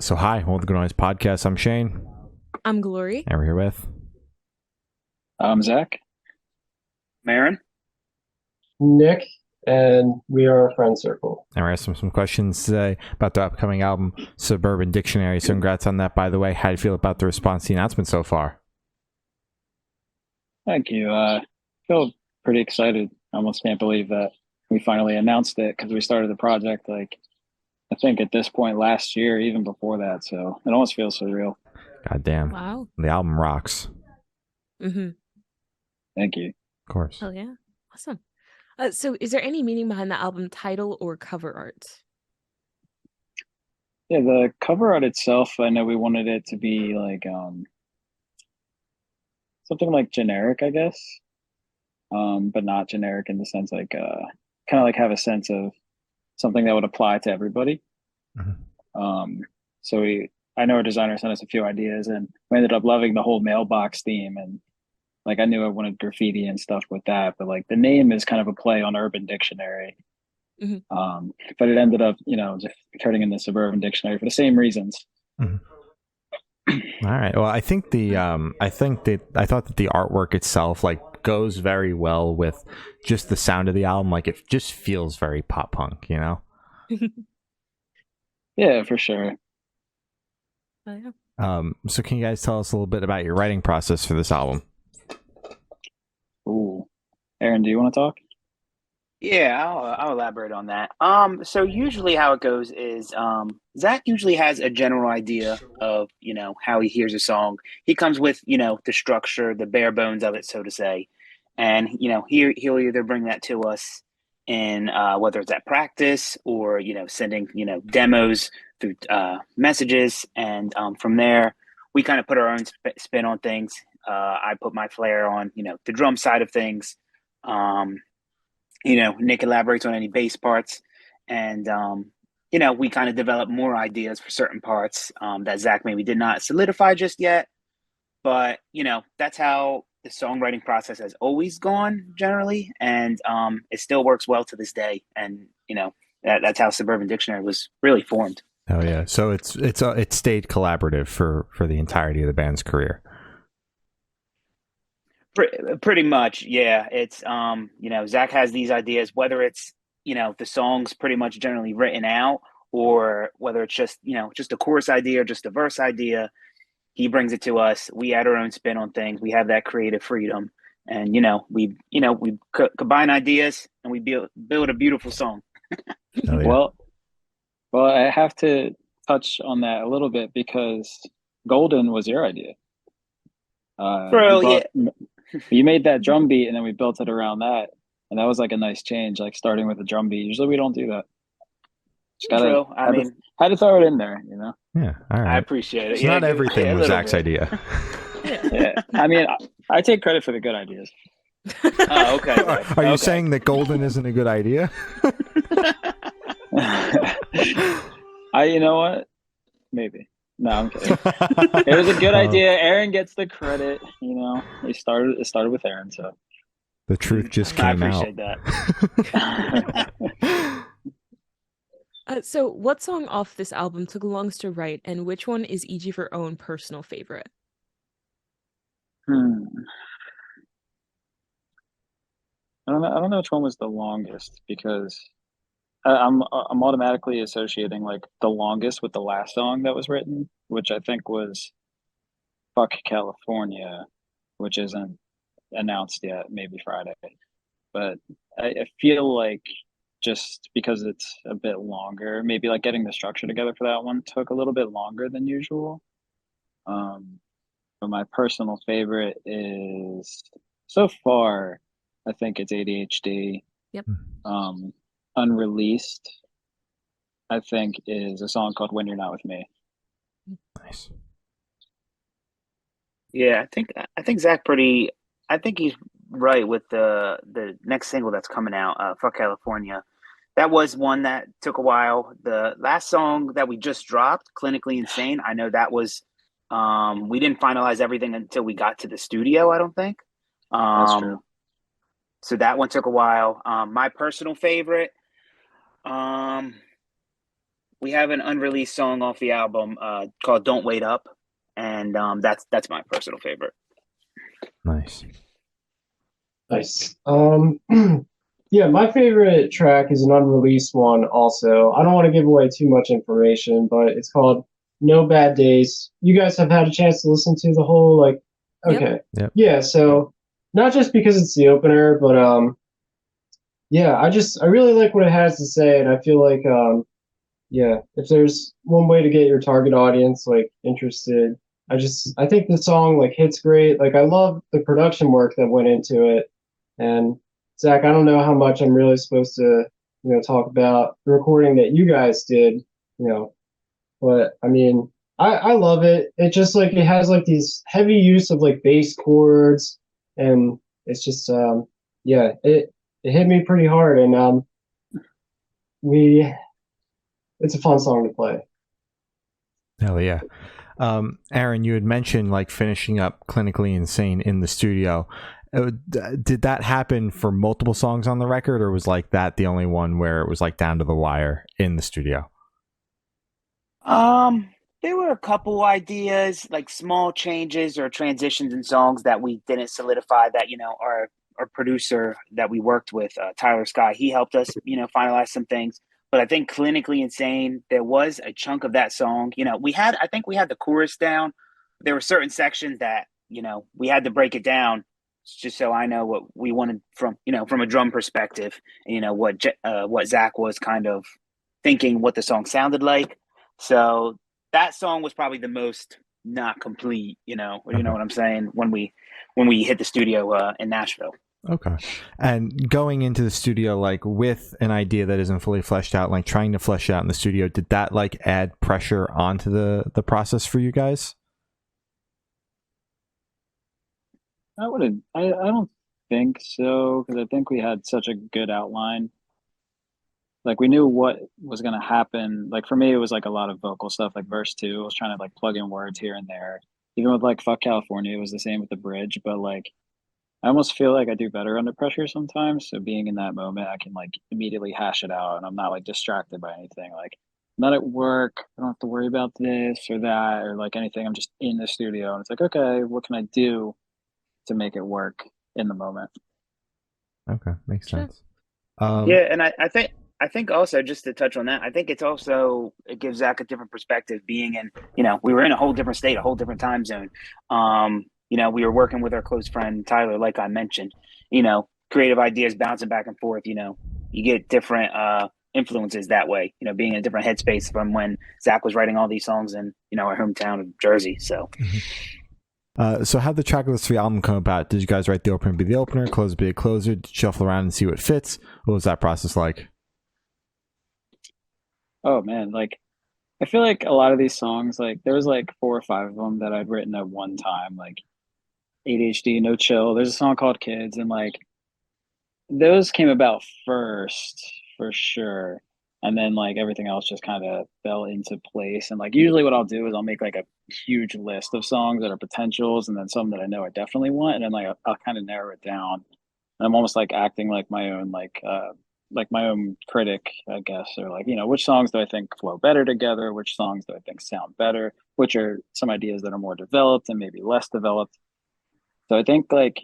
So hi, Old Good Noise Podcast. I'm Shane. I'm Glory. And we're here with I'm Zach. Marin. Nick, and we are a friend circle. And we're asking some questions today about the upcoming album, Suburban Dictionary. So congrats on that, by the way. How do you feel about the response to the announcement so far? Thank you. Feel pretty excited. I almost can't believe that we finally announced it because we started the project I think at this point last year, even before that. So it almost feels surreal. God damn. Wow. The album rocks. Mm-hmm. Thank you. Of course. Hell yeah. Awesome. So is there any meaning behind the album title or cover art? Yeah, the cover art itself, I know we wanted it to be something like generic, I guess. But not generic in the sense kind of like have a sense of something that would apply to everybody. Mm-hmm. I know our designer sent us a few ideas, and we ended up loving the whole mailbox theme. And I knew I wanted graffiti and stuff with that, but the name is kind of a play on Urban Dictionary. Mm-hmm. But it ended up, just turning into Suburban Dictionary for the same reasons. Mm-hmm. All right. Well, I thought that the artwork itself goes very well with just the sound of the album. It just feels very pop punk, you know? Yeah, for sure. Oh, yeah. So can you guys tell us a little bit about your writing process for this album? Ooh. Aaron, do you want to talk? Yeah, I'll elaborate on that. So usually how it goes is Zach usually has a general idea of, how he hears a song. He comes with, the structure, the bare bones of it, so to say. And, he'll either bring that to us in whether it's at practice or, sending, demos through messages. And from there, we kind of put our own spin on things. I put my flair on, the drum side of things. Nick elaborates on any bass parts, and we kind of develop more ideas for certain parts that Zach maybe did not solidify just yet. But that's how the songwriting process has always gone generally, and it still works well to this day. And that's how Suburban Dictionary was really formed. Oh yeah, so it stayed collaborative for the entirety of the band's career. Pretty much, yeah. It's Zach has these ideas, whether it's the song's pretty much generally written out, or whether it's just just a chorus idea or just a verse idea. He brings it to us. We add our own spin on things. We have that creative freedom, and we combine ideas and we build a beautiful song. Oh, yeah. Well, I have to touch on that a little bit because Golden was your idea. You made that drum beat, and then we built it around that, and that was a nice change, starting with a drum beat. Usually we don't do that. Just had to throw it in there, Yeah, all right. I appreciate it. So not everything was Zach's idea. Yeah, I take credit for the good ideas. Oh, okay. Are you saying that Golden isn't a good idea? You know what? Maybe. No, I'm kidding. It was a good idea. Aaron gets the credit. It started with Aaron, so the truth just came out. I appreciate that. So what song off this album took longest to write, and which one is each of your own personal favorite? I don't know which one was the longest, because I'm automatically associating the longest with the last song that was written, which I think was "Fuck California," which isn't announced yet. Maybe Friday, but I feel like just because it's a bit longer, maybe getting the structure together for that one took a little bit longer than usual. But my personal favorite is so far, I think it's ADHD. Yep. Unreleased, I think, is a song called "When You're Not With Me." Nice. Yeah, I think Zach I think he's right with the next single that's coming out, "Fuck California." That was one that took a while. The last song that we just dropped, "Clinically Insane," I know that was we didn't finalize everything until we got to the studio, I don't think. That's true. So that one took a while. My personal favorite, we have an unreleased song off the album called "Don't Wait Up," and that's my personal favorite. Nice. Nice. Yeah, my favorite track is an unreleased one also. I don't want to give away too much information, but it's called No Bad Days. You guys have had a chance to listen to the whole, like, Yep. okay. Yep. Yeah, so not just because it's the opener, but yeah, I really like what it has to say, and I feel like yeah, if there's one way to get your target audience like interested, I think the song like hits great. Like I love the production work that went into it. And Zach, I don't know how much I'm really supposed to, talk about the recording that you guys did, you know, but I mean, I love it. It just like it has like these heavy use of like bass chords, and it's just yeah, it hit me pretty hard, and we it's a fun song to play. Hell yeah. Aaron, you had mentioned like finishing up Clinically Insane in the studio. Did that happen for multiple songs on the record, or was like that the only one where it was like down to the wire in the studio? There were a couple ideas, like small changes or transitions in songs that we didn't solidify. That our producer that we worked with, Tyler Sky, he helped us finalize some things. But I think Clinically Insane, there was a chunk of that song. I think we had the chorus down. There were certain sections that we had to break it down just so I know what we wanted from a drum perspective. And, what Zach was kind of thinking, what the song sounded like. So that song was probably the most not complete, you know Okay. what I'm saying, when we hit the studio in Nashville. Okay. And going into the studio, like with an idea that isn't fully fleshed out, like trying to flesh it out in the studio, did that like add pressure onto the process for you guys? I don't think so, because I think we had such a good outline. Like we knew what was gonna happen. Like for me, it was like a lot of vocal stuff, like verse two. I was trying to like plug in words here and there. Even with like "Fuck California," it was the same with the bridge. But like, I almost feel like I do better under pressure sometimes. So being in that moment, I can like immediately hash it out, and I'm not like distracted by anything. Like, I'm not at work. I don't have to worry about this or that or like anything. I'm just in the studio, and it's like, okay, what can I do to make it work in the moment? Okay, makes Sure. sense. Yeah, and I think also, just to touch on that, I think it gives Zach a different perspective, being in, we were in a whole different state, a whole different time zone. We were working with our close friend Tyler, like I mentioned, creative ideas bouncing back and forth. You get different influences that way, being in a different headspace from when Zach was writing all these songs in, our hometown of Jersey. So So how'd the track list for the album come about? Did you guys write the opener be the opener, close be a closer, did you shuffle around and see what fits? What was that process like? Oh man, like I feel like a lot of these songs, like there was like four or five of them that I'd written at one time, like ADHD, No Chill. There's a song called Kids, and like those came about first for sure. And then like everything else just kind of fell into place. And like usually what I'll do is I'll make like a huge list of songs that are potentials and then some that I know I definitely want. And then like I'll kind of narrow it down. And I'm almost like acting like my own critic, I guess, or like, which songs do I think flow better together? Which songs do I think sound better? Which are some ideas that are more developed and maybe less developed. So I think like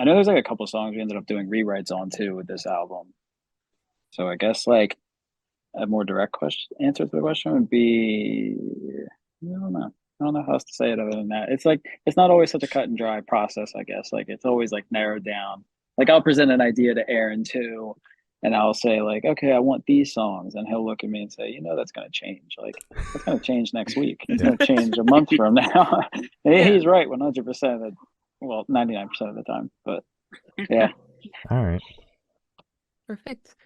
I know there's like a couple songs we ended up doing rewrites on too with this album. So I guess like a more direct question answer to the question would be I don't know. I don't know how else to say it other than that. It's like it's not always such a cut and dry process, I guess. Like it's always like narrowed down. Like I'll present an idea to Aaron too, and I'll say like, okay, I want these songs, and he'll look at me and say, that's gonna change. Like it's gonna change next week. It's gonna change a month from now. He's right 100% of the, well, 99% of the time. But yeah. All right. Perfect.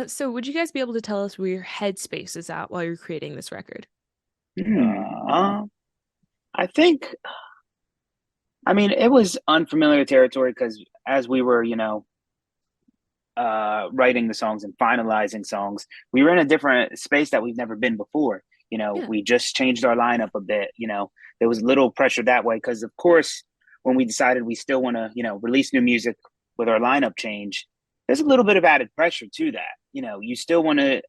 So would you guys be able to tell us where your headspace is at while you're creating this record? I think, I mean, it was unfamiliar territory because as we were, writing the songs and finalizing songs, we were in a different space that we've never been before. Yeah. We just changed our lineup a bit. There was little pressure that way because, of course, when we decided we still want to, release new music with our lineup change, there's a little bit of added pressure to that. You still want to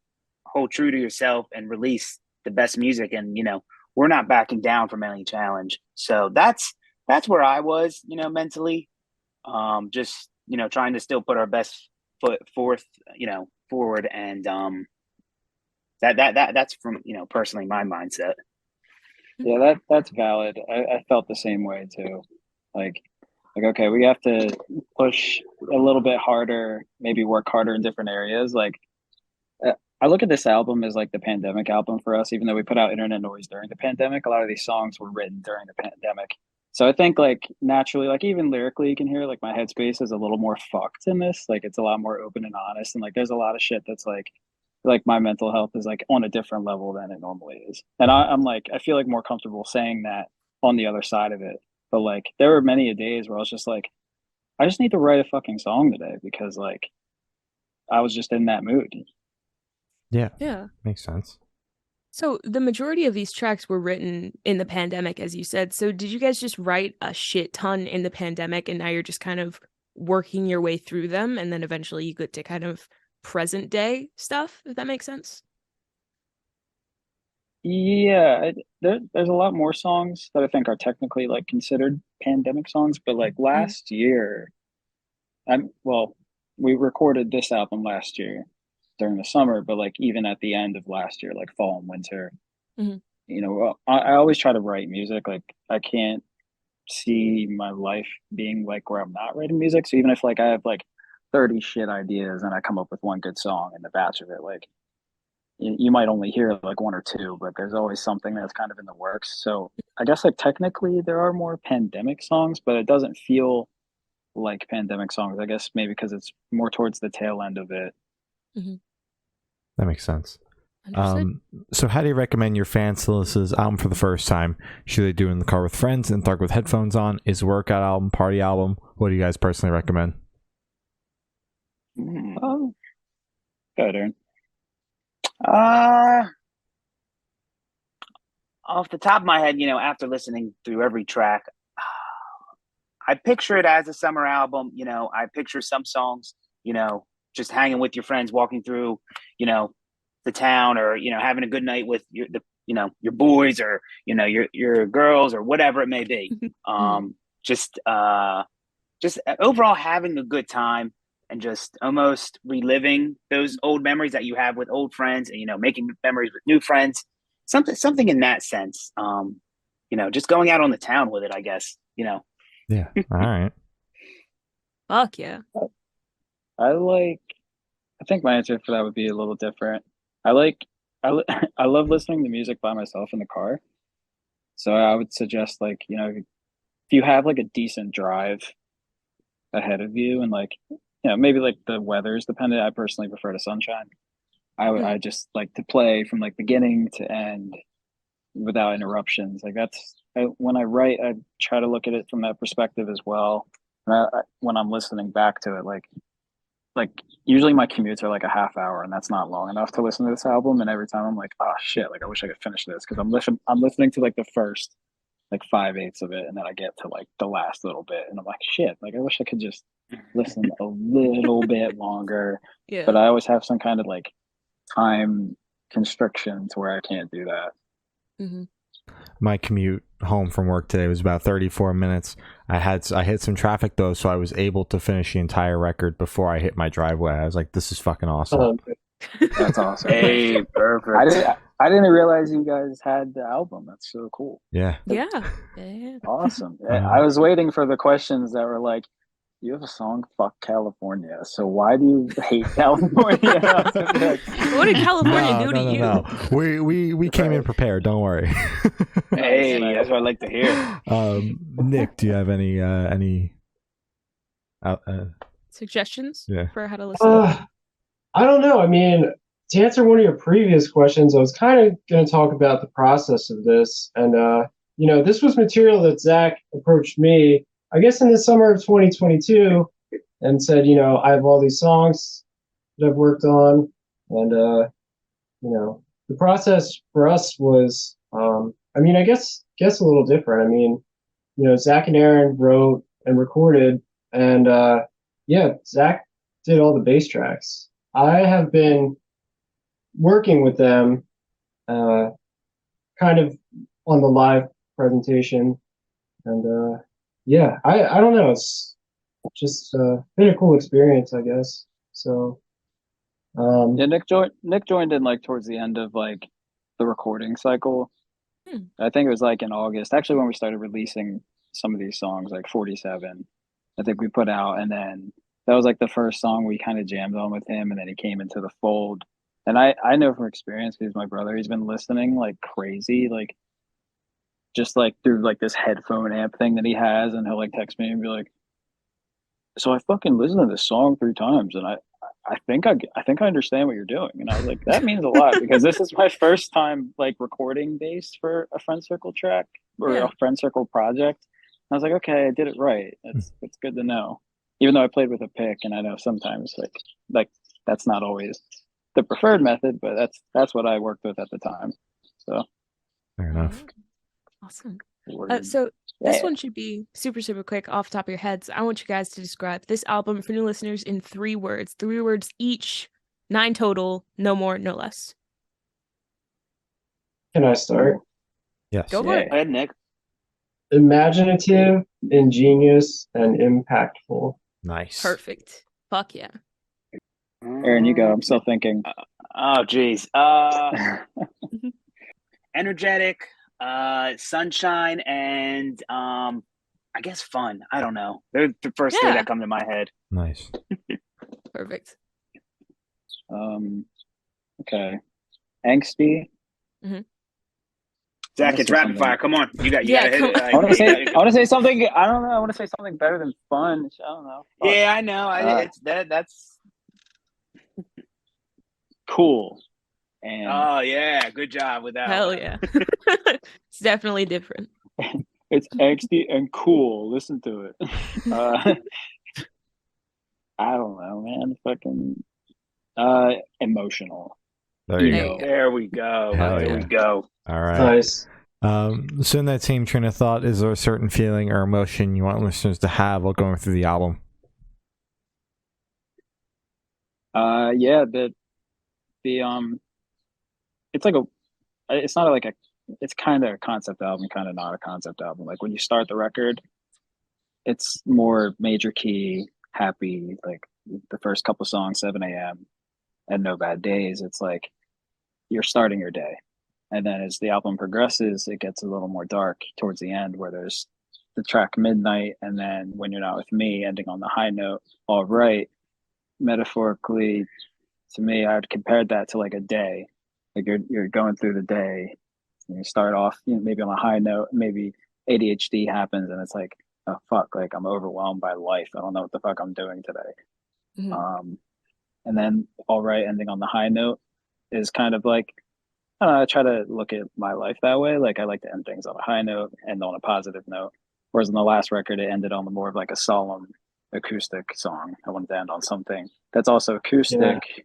hold true to yourself and release the best music. And we're not backing down from any challenge. So that's where I was, mentally. Just trying to still put our best foot forth, forward, and that's from personally my mindset. Yeah, that's valid. I felt the same way too. Like okay, we have to push a little bit harder, maybe work harder in different areas. Like I look at this album as like the pandemic album for us, even though we put out Internet Noise during the pandemic. A lot of these songs were written during the pandemic. So I think like naturally, like even lyrically, you can hear like my headspace is a little more fucked in this. Like it's a lot more open and honest, and like there's a lot of shit that's like my mental health is like on a different level than it normally is. And I'm like I feel like more comfortable saying that on the other side of it. But like there were many a days where I was just like, I just need to write a fucking song today because like I was just in that mood. Yeah. Makes sense. So the majority of these tracks were written in the pandemic, as you said. So did you guys just write a shit ton in the pandemic and now you're just kind of working your way through them and then eventually you get to kind of present day stuff, if that makes sense? Yeah, there's a lot more songs that I think are technically like considered pandemic songs, but like last year, well, we recorded this album last year during the summer, but like even at the end of last year, like fall and winter, Mhm. I always try to write music. Like I can't see my life being like where I'm not writing music. So even if like I have like 30 shit ideas and I come up with one good song in the batch of it, like you might only hear like one or two, but there's always something that's kind of in the works. So I guess like technically there are more pandemic songs, but it doesn't feel like pandemic songs. I guess maybe because it's more towards the tail end of it. Mm-hmm. That makes sense. Understood. So how do you recommend your fans to listen to this album for the first time? Should they do it in the car with friends and dark with headphones on? Is a workout album, party album? What do you guys personally recommend? Oh, good, Aaron. Off the top of my head, after listening through every track, I picture it as a summer album. I picture some songs, just hanging with your friends, walking through, the town, or having a good night with your boys, or your girls, or whatever it may be. Just overall having a good time and just almost reliving those old memories that you have with old friends, and making memories with new friends. Something in that sense. Just going out on the town with it, I guess. Yeah. All right. Fuck yeah. I think my answer for that would be a little different. I love listening to music by myself in the car. So I would suggest like, if you have like a decent drive ahead of you and like, maybe like the weather's dependent. I personally prefer the sunshine. I just like to play from like beginning to end without interruptions. Like when I write, I try to look at it from that perspective as well. And when I'm listening back to it, like usually my commutes are like a half hour, and that's not long enough to listen to this album. And every time I'm like, oh shit, like I wish I could finish this because I'm listening to like the first like 5/8 of it, and then I get to like the last little bit, and I'm like, shit, like I wish I could just listen a little bit longer. Yeah. But I always have some kind of like time constriction to where I can't do that. Mm-hmm. My commute home from work today was about 34 minutes. I hit some traffic though, so I was able to finish the entire record before I hit my driveway. I was like, this is fucking awesome. That's awesome. Hey, perfect. I didn't realize you guys had the album. That's so cool. Yeah. Yeah. Awesome. I was waiting for the questions that were like, you have a song, Fuck California. So why do you hate California? What did California do to you? No. We came in prepared. Don't worry. Hey, that's what I like to hear. Nick, do you have any suggestions for how to listen? I don't know. I mean, to answer one of your previous questions, I was kind of going to talk about the process of this. And, this was material that Zach approached me, I guess, in the summer of 2022 and said, I have all these songs that I've worked on. And, the process for us was, I guess a little different. I mean, Zach and Aaron wrote and recorded, and Zach did all the bass tracks. I have been working with them, kind of on the live presentation, and yeah, I don't know. It's just been a cool experience, I guess. So Yeah, Nick joined in like towards the end of like the recording cycle. Hmm. I think it was like in August, actually, when we started releasing some of these songs, like 47, I think we put out, and then that was like the first song we kind of jammed on with him, and then he came into the fold. And I know from experience because my brother, he's been listening like crazy, like just like through like this headphone amp thing that he has, and he'll like text me and be like, "So I fucking listened to this song 3 times, and I think I understand what you're doing." And I was like, that means a lot because this is my first time like recording bass for a friend circle track or Yeah. a friend circle project. I was like, okay, I did it right. It's good to know. Even though I played with a pick, and I know sometimes like that's not always the preferred method, but that's what I worked with at the time. So Fair enough. Awesome. we're- So this yeah. one should be super, super quick off the top of your heads. I want you guys to describe this album for new listeners in 3 words. 3 words each, 9 total, no more, no less. can I start? Yes. Go for it. Go ahead, Nick. Imaginative, ingenious, and impactful. Nice. Perfect. Fuck yeah. Aaron, you go. I'm still thinking. Oh, geez. Energetic, sunshine, and I guess fun. I don't know. They're the first 3 Yeah. that come to my head. Nice. Perfect. Okay, angsty. Zach, it's rapid fire. Come on, you got to hit come it. on. I want to say something. I don't know. I want to say something better than fun. I don't know. Fuck. Yeah, I know. It's that's. Cool. And Oh yeah, good job with that. Hell one. yeah. It's definitely different. it's angsty and cool. Listen to it. I don't know, man. Fucking emotional. There you There go. you go. There we go. Hell There yeah. we go. All right. Nice. So in that same train of thought, is there a certain feeling or emotion you want listeners to have while going through the album? Yeah, it's like it's not like it's kind of a concept album, kind of not a concept album. Like when you start the record, it's more major key, happy, like the first couple songs, 7 a.m. and No Bad Days. It's like you're starting your day. And then as the album progresses, it gets a little more dark towards the end where there's the track Midnight, and then When You're Not With Me ending on the high note. All right. Metaphorically, to me, I would compare that to like a day. Like you're going through the day, and you start off, maybe on a high note, maybe ADHD happens, and it's like, oh fuck, like I'm overwhelmed by life. I don't know what the fuck I'm doing today. Mhm. And then All Right ending on the high note is kind of like, I don't know, I try to look at my life that way. Like I like to end things on a high note, end on a positive note. Whereas in the last record, it ended on more of like a solemn acoustic song. I wanted to end on something that's also acoustic,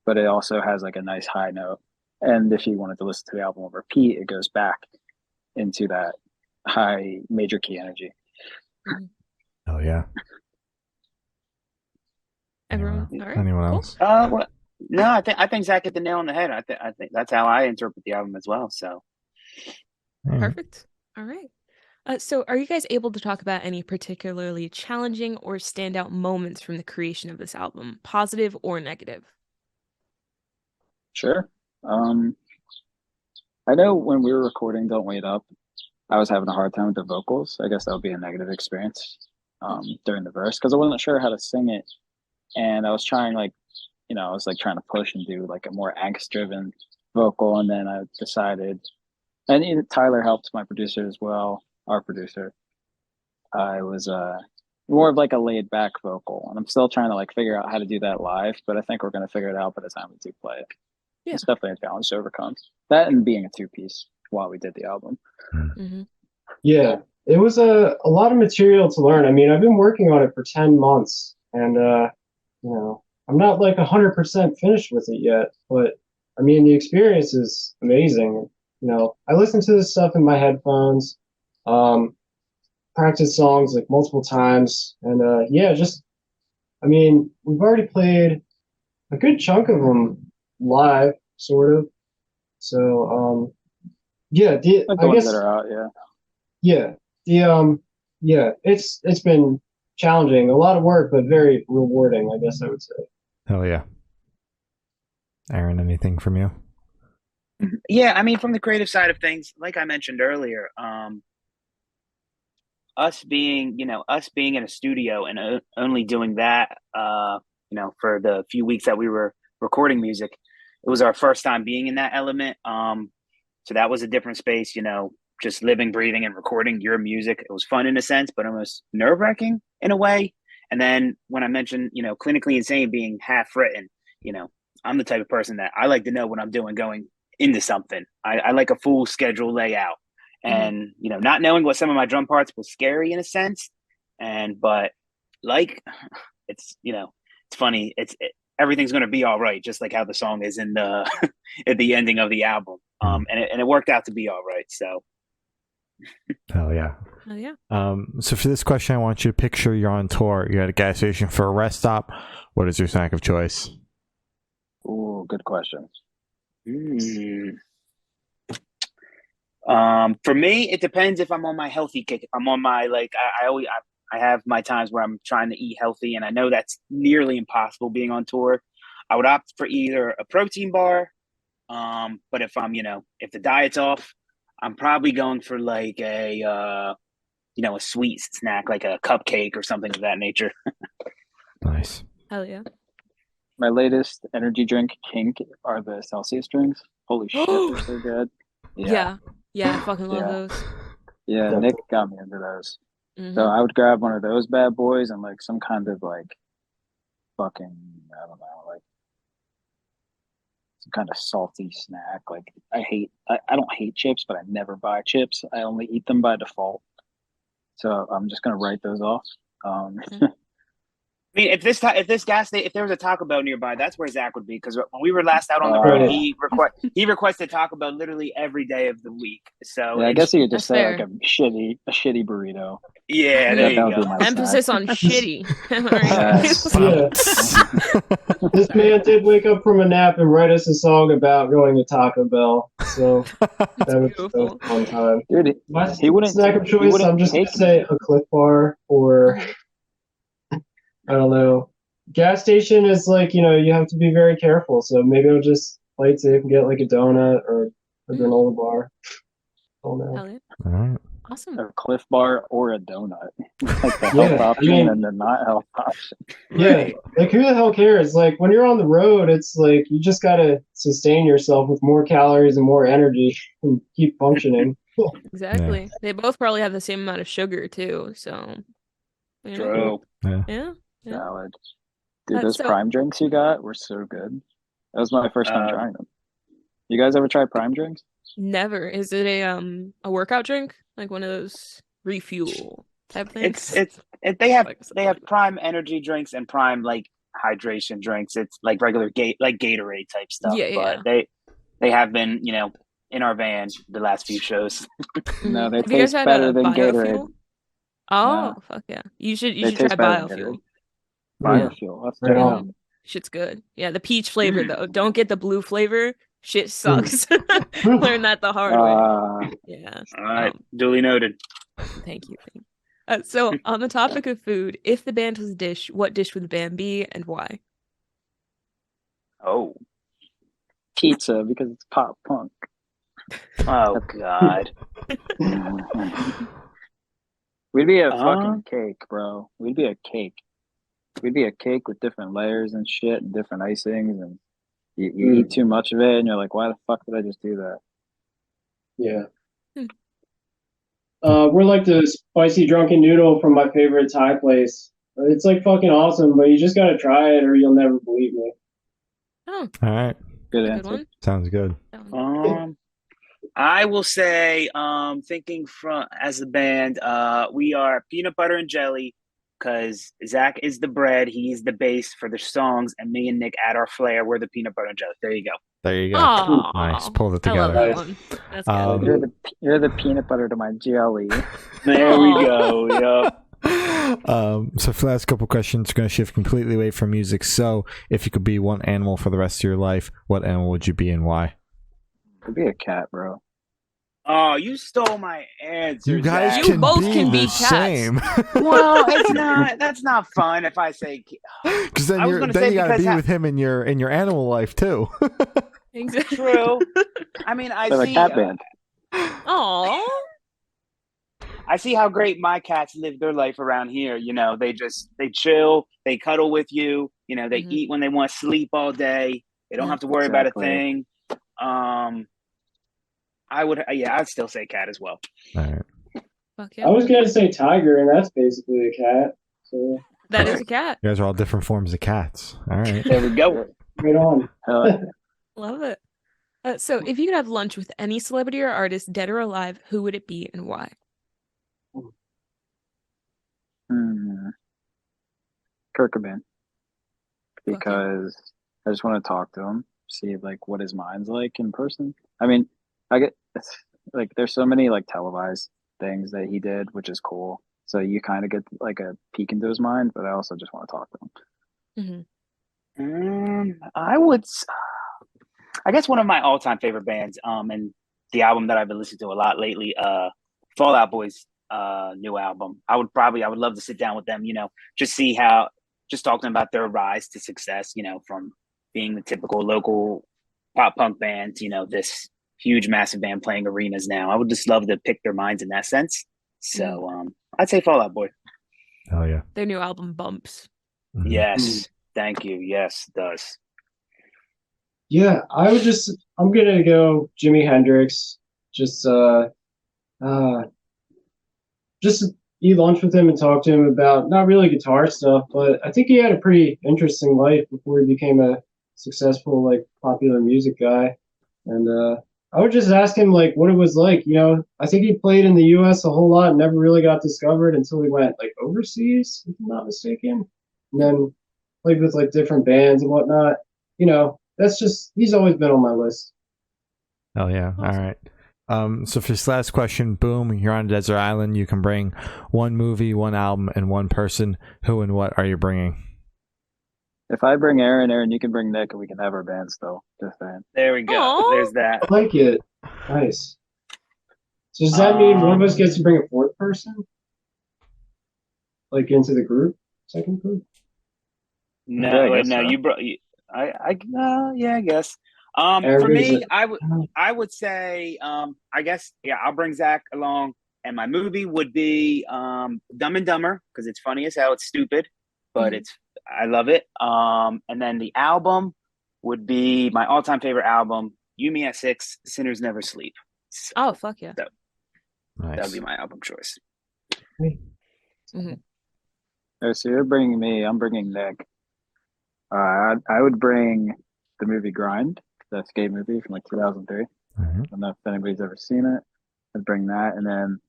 but it also has like a nice high note. And if you wanted to listen to the album on repeat, it goes back into that high major key energy. Oh yeah. Everyone, all right. Anyone Cool. else? Well, no, I think Zach hit the nail on the head. I think that's how I interpret the album as well. So Yeah. Perfect. All right. So are you guys able to talk about any particularly challenging or standout moments from the creation of this album, positive or negative? Sure. I know when we were recording Don't Wait Up, I was having a hard time with the vocals. I guess that would be a negative experience during the verse because I wasn't sure how to sing it. And I was trying I was like trying to push and do like a more angst driven vocal. And then I decided, and Tyler helped, my producer as well, our producer. I was more of like a laid back vocal. And I'm still trying to like figure out how to do that live, but I think we're going to figure it out by the time we do play it. Yeah. It's definitely a challenge to overcome. That and being a 2-piece while we did the album. Mm-hmm. Yeah, it was a lot of material to learn. I mean, I've been working on it for 10 months, and I'm not like 100% finished with it yet, but I mean, the experience is amazing. I listen to this stuff in my headphones, practice songs like multiple times, and I mean, we've already played a good chunk of them live, sort of. So yeah, Like the I ones guess that are out, yeah. yeah, yeah, it's been challenging, a lot of work, but very rewarding, I guess I would say. Hell yeah. Aaron, anything from you? Yeah, I mean, from the creative side of things, like I mentioned earlier, us being in a studio and only doing that, for the few weeks that we were recording music, it was our first time being in that element. So that was a different space, just living, breathing, and recording your music. It was fun in a sense, but almost nerve wracking in a way. And then when I mentioned, clinically insane being half written, I'm the type of person that I like to know what I'm doing going into something. I like a full schedule layout. And not knowing what some of my drum parts was scary in a sense, but like it's it's funny. Everything's going to be all right, just like how the song is in the at the ending of the album. And it worked out to be all right. So Hell yeah. Oh yeah. So for this question, I want you to picture you're on tour. You're at a gas station for a rest stop. What is your snack of choice? Ooh, good question. For me, it depends if I'm on my healthy kick. If I'm on my I have my times where I'm trying to eat healthy, and I know that's nearly impossible being on tour. I would opt for either a protein bar, but if I'm if the diet's off, I'm probably going for like a sweet snack like a cupcake or something of that nature. Nice. Hell yeah. My latest energy drink kink are the Celsius drinks. Holy shit, they're so good. Yeah. I fucking love those. Yeah, Nick got me into those. Mhm. So I would grab one of those bad boys and like some kind of like fucking, I don't know, like some kind of salty snack. Like I don't hate chips, but I never buy chips. I only eat them by default. So I'm just gonna write those off. I mean, if there was a Taco Bell nearby, that's where Zach would be. Because when we were last out on the road, he requested Taco Bell literally every day of the week. So yeah, I guess you could just say fair. like a shitty burrito. Yeah, there you That would go. be my Emphasis snack. on shitty. Yeah. This man did wake up from a nap and write us a song about going to Taco Bell. So that was a fun time. Dude, My he wouldn't. snack of choice, I'm just gonna say a Cliff Bar or I don't know. Gas station is like, you have to be very careful. So maybe I'll just play it safe and get like a donut or a granola bar. Oh no. Hell yeah. All right. Awesome. A Cliff Bar or a donut. Like the health option and the not health option. Yeah, like who the hell cares? Like when you're on the road, it's like you just gotta sustain yourself with more calories and more energy and keep functioning. Exactly. They both probably have the same amount of sugar too. So. True. Yeah. Salad. Dude, those So- Prime drinks you got were so good. That was my first time trying them. You guys ever try Prime drinks? Never. Is it a workout drink? Like one of those refuel type things? They have Prime energy drinks and Prime like hydration drinks. It's like regular Gatorade type stuff. Yeah. But they have been, in our van the last few shows. No, they Have you guys taste had better a than biofuel? Gatorade. Oh, No. fuck yeah. You should They try taste better than biofuel. Biofuel. Let's Right check it on. out. Shit's good. Yeah, the peach flavor though. Don't get the blue flavor. Shit sucks. Learn that the hard way. Yeah. All right, duly noted. Thank you. So on the topic of food, if the band was a dish, what dish would the band be and why? Oh. Pizza because it's pop punk. Oh God. We'd be a fucking cake, bro. We'd be a cake. We'd be a cake with different layers and shit and different icings, and you eat too much of it and you're like, why the fuck did I just do that? Yeah. We're like the spicy drunken noodle from my favorite Thai place. It's like fucking awesome, but you just gotta try it or you'll never believe me. Oh, All right. Good good answer. one. Sounds good. I will say, thinking from as a band, we are peanut butter and jelly because Zach is the bread, he's the base for the songs, and me and Nick add our flair. We're the peanut butter and jelly. There you go. There you go. Aw, Nice. Pulled it I love together. that one. That's good. You're the peanut butter to my jelly. There we go. Yep. So for the last couple questions, we're going to shift completely away from music. So if you could be one animal for the rest of your life, what animal would you be and why? Could be a cat, bro. Oh, you stole my answer. You guys Zach. You can both be can the be cats. same. Well, it's not. That's not fun. If I say, Because then I was you're gonna then say you got to because be with him in your animal life too. Exactly. true. I mean, They're a cat band. Aw. I see how great my cats live their life around here. You know, they chill, they cuddle with you. You know, they Mhm. eat when they want, sleep all day. They don't Yeah. have to worry about a Exactly. thing. I'd still say cat as well. All right. Fuck I yeah. was gonna say tiger, and that's basically a cat. So That is a cat. You guys are all different forms of cats. All right. There we go. right on. Love it. So if you could have lunch with any celebrity or artist, dead or alive, who would it be and why? Kurt Cobain, Fuck yeah. because I just want to talk to him, see like what his mind's like in person. I mean, I get it's like there's so many like televised things that he did, which is cool. So you kind of get like a peek into his mind, but I also just want to talk to him. I guess one of my all-time favorite bands, and the album that I've been listening to a lot lately, Fall Out Boy's new album. I would love to sit down with them, you know, just talking about their rise to success, you know, from being the typical local pop punk band, you know, this huge, massive band playing arenas now. I would just love to pick their minds in that sense. So I'd say Fall Out Boy. Oh yeah. Their new album bumps. Mhm. Yes. Thank you. Yes, it does. Yeah, I'm gonna go Jimi Hendrix. Just eat lunch with him and talk to him about not really guitar stuff, but I think he had a pretty interesting life before he became a successful like popular music guy. And I would just ask him like what it was like. You know, I think he played in the U.S. a whole lot, and never really got discovered until he went like overseas, if I'm not mistaken, and then played with like different bands and whatnot. You know, he's always been on my list. Oh yeah. All right. So for this last question, boom, you're on a desert island. You can bring one movie, one album, and one person. Who and what are you bringing? If I bring Aaron, you can bring Nick, and we can have our band still. Just saying. There we go. Aw. There's that. I like it. Nice. So does that mean one of us gets to bring a fourth person? Like into the group? Second group? No, Yeah, I guess no, so. you brought. Yeah, I guess. For Everybody's me, like- I would say, I guess, yeah, I'll bring Zach along, and my movie would be Dumb and Dumber because it's funny as hell. It's stupid, but I love it. And then the album would be my all-time favorite album, You Me at Six, Sinners Never Sleep. So Oh, fuck yeah. that would Nice. be my album choice. So you're bringing me. I'm bringing Nick. I would bring the movie Grind, the skate movie from like 2003. I don't know if anybody's ever seen it. I'd bring that, and then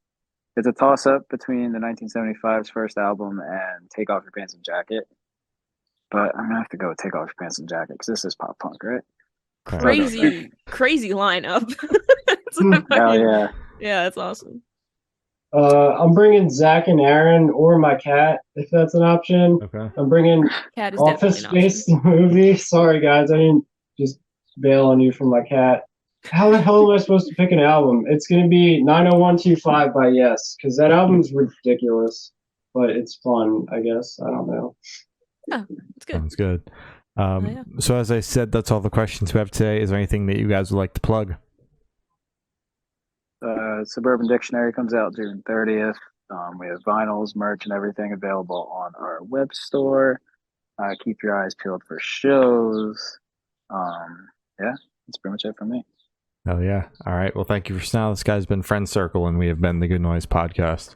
it's a toss-up between the 1975's first album and Take Off Your Pants and Jacket. But I'm gonna have to go with Take Off Your Pants and Jacket because this is pop punk, right? Crazy lineup. Hell yeah. Yeah, that's awesome. I'm bringing Zach and Aaron or my cat, if that's an option. Okay. I'm bringing Cat is Office definitely an Space, the movie. Sorry, guys, I didn't just bail on you for my cat. How the hell am I supposed to pick an album? It's going to be 90125 by Yes, because that album's ridiculous, but it's fun, I guess. I don't know. option. Oh, it's good. Sounds good. Yeah. So as I said, that's all the questions we have today. Is there anything that you guys would like to plug? Suburban Dictionary comes out June 30th. We have vinyls, merch, and everything available on our web store. Keep your eyes peeled for shows. Yeah, that's pretty much it for me. Oh yeah. All right. Well, thank you for now. This guy's been Friend Circle, and we have been the Good Noise Podcast.